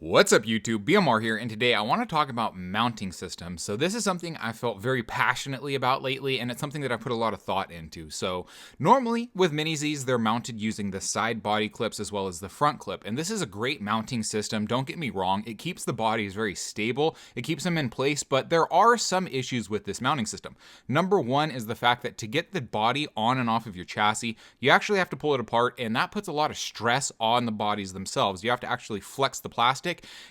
What's up YouTube, BMR here, and today I want to talk about mounting systems. So this is something I felt very passionately about lately, and it's something that I put a lot of thought into. So normally with Mini Zs, they're mounted using the side body clips as well as the front clip, and this is a great mounting system, don't get me wrong. It keeps the bodies very stable, it keeps them in place, but there are some issues with this mounting system. Number one is the fact that to get the body on and off of your chassis, you actually have to pull it apart, and that puts a lot of stress on the bodies themselves. You have to actually flex the plastic.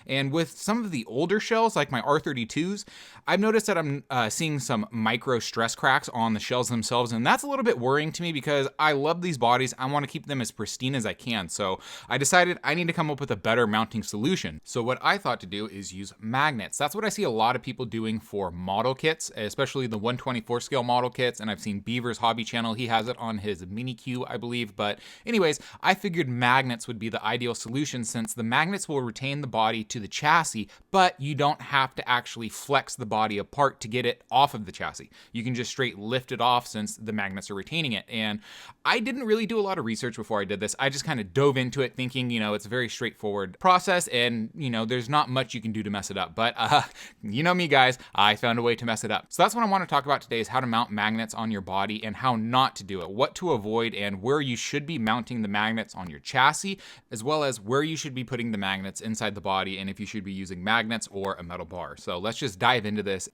And with some of the older shells, like my R32s, I've noticed that I'm seeing some micro stress cracks on the shells themselves, and that's a little bit worrying to me because I love these bodies. I want to keep them as pristine as I can, so I decided I need to come up with a better mounting solution. So what I thought to do is use magnets. That's what I see a lot of people doing for model kits, especially the 124 scale model kits, and I've seen Beaver's hobby channel. He has it on his Mini Q, I believe, but anyways, I figured magnets would be the ideal solution since the magnets will retain the body to the chassis, but you don't have to actually flex the body apart to get it off of the chassis. You can just straight lift it off since the magnets are retaining it. And I didn't really do a lot of research before I did this. I just kind of dove into it thinking, it's a very straightforward process and, there's not much you can do to mess it up. But, you know me guys, I found a way to mess it up. So that's what I want to talk about today is how to mount magnets on your body and how not to do it, what to avoid and where you should be mounting the magnets on your chassis, as well as where you should be putting the magnets inside the body and if you should be using magnets or a metal bar. So let's just dive into this.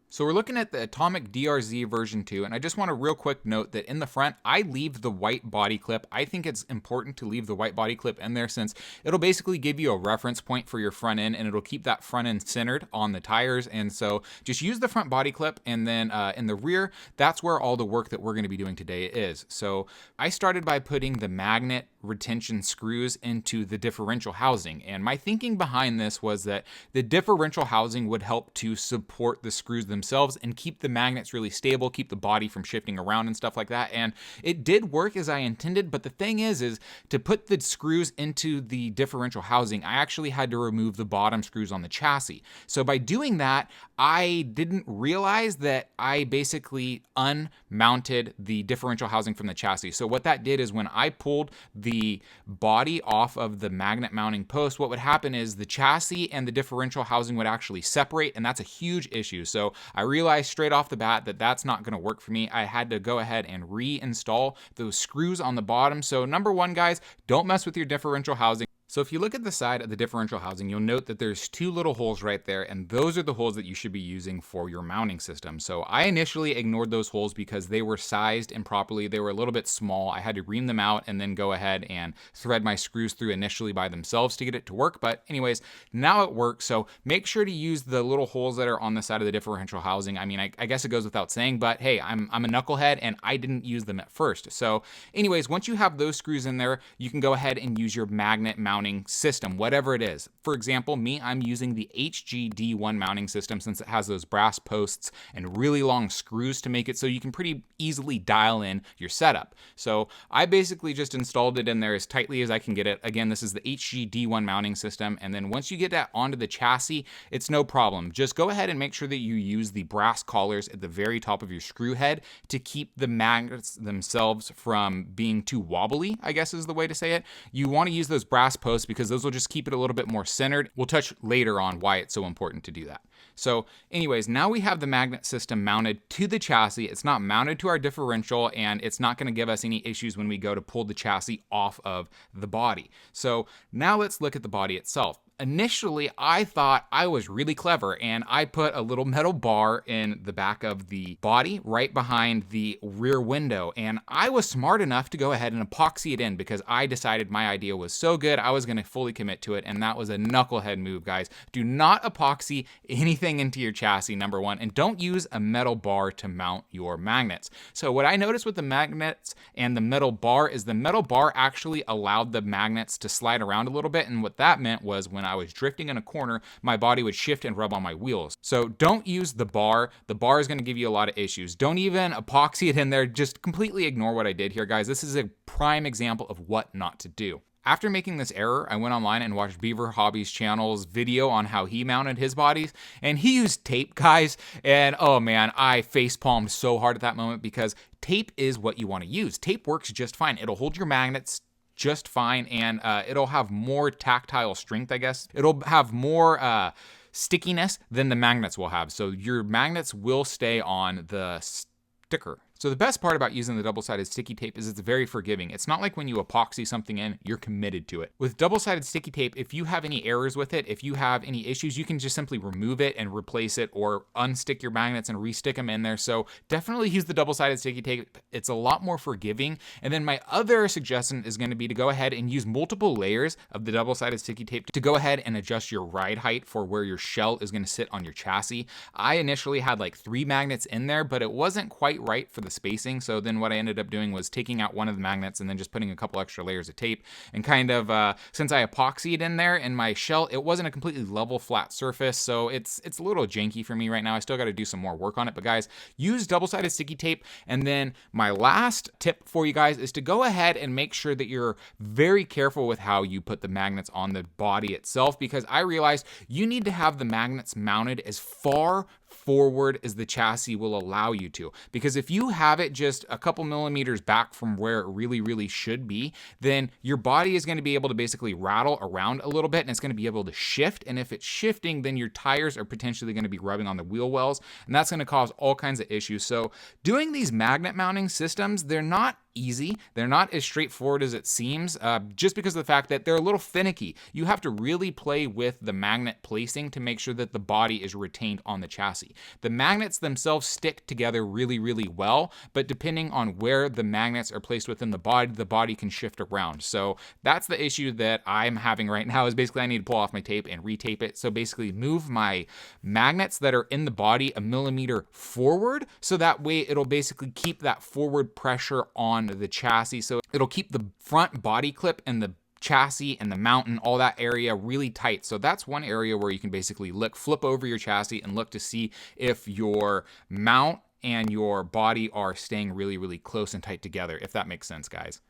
So we're looking at the Atomic DRZ version 2, and I just want to real quick note that in the front, I leave the white body clip. I think it's important to leave the white body clip in there since it'll basically give you a reference point for your front end, and it'll keep that front end centered on the tires. And so just use the front body clip, and then in the rear, that's where all the work that we're going to be doing today is. So I started by putting the magnet retention screws into the differential housing, and my thinking behind this was that the differential housing would help to support the screws themselves and keep the magnets really stable, keep the body from shifting around and stuff like that. And it did work as I intended, but the thing is to put the screws into the differential housing, I actually had to remove the bottom screws on the chassis. So by doing that, I didn't realize that I basically unmounted the differential housing from the chassis. So what that did is when I pulled the body off of the magnet mounting post, what would happen is the chassis and the differential housing would actually separate, and that's a huge issue. So I realized straight off the bat that that's not going to work for me. I had to go ahead and reinstall those screws on the bottom. So number one, guys, don't mess with your differential housing. So if you look at the side of the differential housing, you'll note that there's two little holes right there, and those are the holes that you should be using for your mounting system. So I initially ignored those holes because they were sized improperly. They were a little bit small. I had to ream them out and then go ahead and thread my screws through initially by themselves to get it to work. But anyways, now it works. So make sure to use the little holes that are on the side of the differential housing. I mean, I guess it goes without saying, but hey, I'm a knucklehead and I didn't use them at first. So anyways, once you have those screws in there, you can go ahead and use your magnet mounting system, whatever it is. For example, I'm using the HGD1 mounting system since it has those brass posts and really long screws to make it so you can pretty easily dial in your setup. So I basically just installed it in there as tightly as I can get it. Again, this is the HGD1 mounting system, and then once you get that onto the chassis, it's no problem. Just go ahead and make sure that you use the brass collars at the very top of your screw head to keep the magnets themselves from being too wobbly, I guess is the way to say it. You want to use those brass posts because those will just keep it a little bit more centered. We'll touch later on why it's so important to do that. So anyways, now we have the magnet system mounted to the chassis. It's not mounted to our differential, and it's not going to give us any issues when we go to pull the chassis off of the body. So now let's look at the body itself. Initially, I thought I was really clever, and I put a little metal bar in the back of the body right behind the rear window, and I was smart enough to go ahead and epoxy it in because I decided my idea was so good I was going to fully commit to it, and that was a knucklehead move, guys. Do not epoxy anything into your chassis, number one, and don't use a metal bar to mount your magnets. So what I noticed with the magnets and the metal bar is the metal bar actually allowed the magnets to slide around a little bit, and what that meant was when I was drifting in a corner, my body would shift and rub on my wheels. So don't use the bar. The bar is going to give you a lot of issues. Don't even epoxy it in there. Just completely ignore what I did here, guys. This is a prime example of what not to do. After making this error, I went online and watched Beaver Hobby's channel's video on how he mounted his bodies, and he used tape, guys, and oh man, I facepalmed so hard at that moment because tape is what you want to use. Tape works just fine. It'll hold your magnets just fine, and it'll have more tactile strength, I guess. It'll have more stickiness than the magnets will have. So your magnets will stay on the sticker. So the best part about using the double-sided sticky tape is it's very forgiving. It's not like when you epoxy something in, you're committed to it. With double-sided sticky tape, if you have any errors with it, if you have any issues, you can just simply remove it and replace it, or unstick your magnets and restick them in there. So definitely use the double-sided sticky tape. It's a lot more forgiving. And then my other suggestion is going to be to go ahead and use multiple layers of the double-sided sticky tape to go ahead and adjust your ride height for where your shell is going to sit on your chassis. I initially had like 3 magnets in there, but it wasn't quite right for the spacing. So then what I ended up doing was taking out one of the magnets and then just putting a couple extra layers of tape, and kind of since I epoxied in there in my shell, it wasn't a completely level flat surface, so it's a little janky for me right now. I still got to do some more work on it. But guys, use double-sided sticky tape. And then my last tip for you guys is to go ahead and make sure that you're very careful with how you put the magnets on the body itself, because I realized you need to have the magnets mounted as far forward as the chassis will allow you to. Because if you have it just a couple millimeters back from where it really should be, then your body is going to be able to basically rattle around a little bit, and it's going to be able to shift. And if it's shifting, then your tires are potentially going to be rubbing on the wheel wells, and that's going to cause all kinds of issues. So doing these magnet mounting systems, they're not easy. They're not as straightforward as it seems, just because of the fact that they're a little finicky. You have to really play with the magnet placing to make sure that the body is retained on the chassis. The magnets themselves stick together really well, but depending on where the magnets are placed within the body can shift around. So that's the issue that I'm having right now, is basically I need to pull off my tape and retape it. So basically move my magnets that are in the body a millimeter forward, so that way it'll basically keep that forward pressure on the chassis. So it'll keep the front body clip and the chassis and the mount and all that area really tight. So that's one area where you can basically flip over your chassis and look to see if your mount and your body are staying really close and tight together, if that makes sense, guys.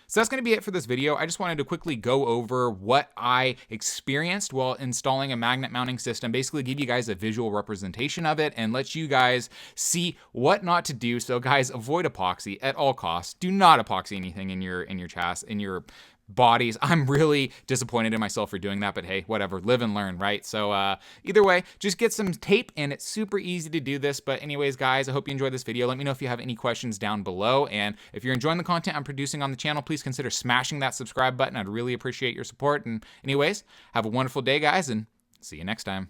So that's going to be it for this video. I just wanted to quickly go over what I experienced while installing a magnet mounting system, basically give you guys a visual representation of it and let you guys see what not to do. So guys, avoid epoxy at all costs. Do not epoxy anything in your chassis, in your bodies. I'm really disappointed in myself for doing that, but hey, whatever, live and learn, right? So either way, just get some tape, and it's super easy to do this. But anyways, guys, I hope you enjoyed this video. Let me know if you have any questions down below, and if you're enjoying the content I'm producing on the channel, please consider smashing that subscribe button. I'd really appreciate your support. And anyways, have a wonderful day, guys, and see you next time.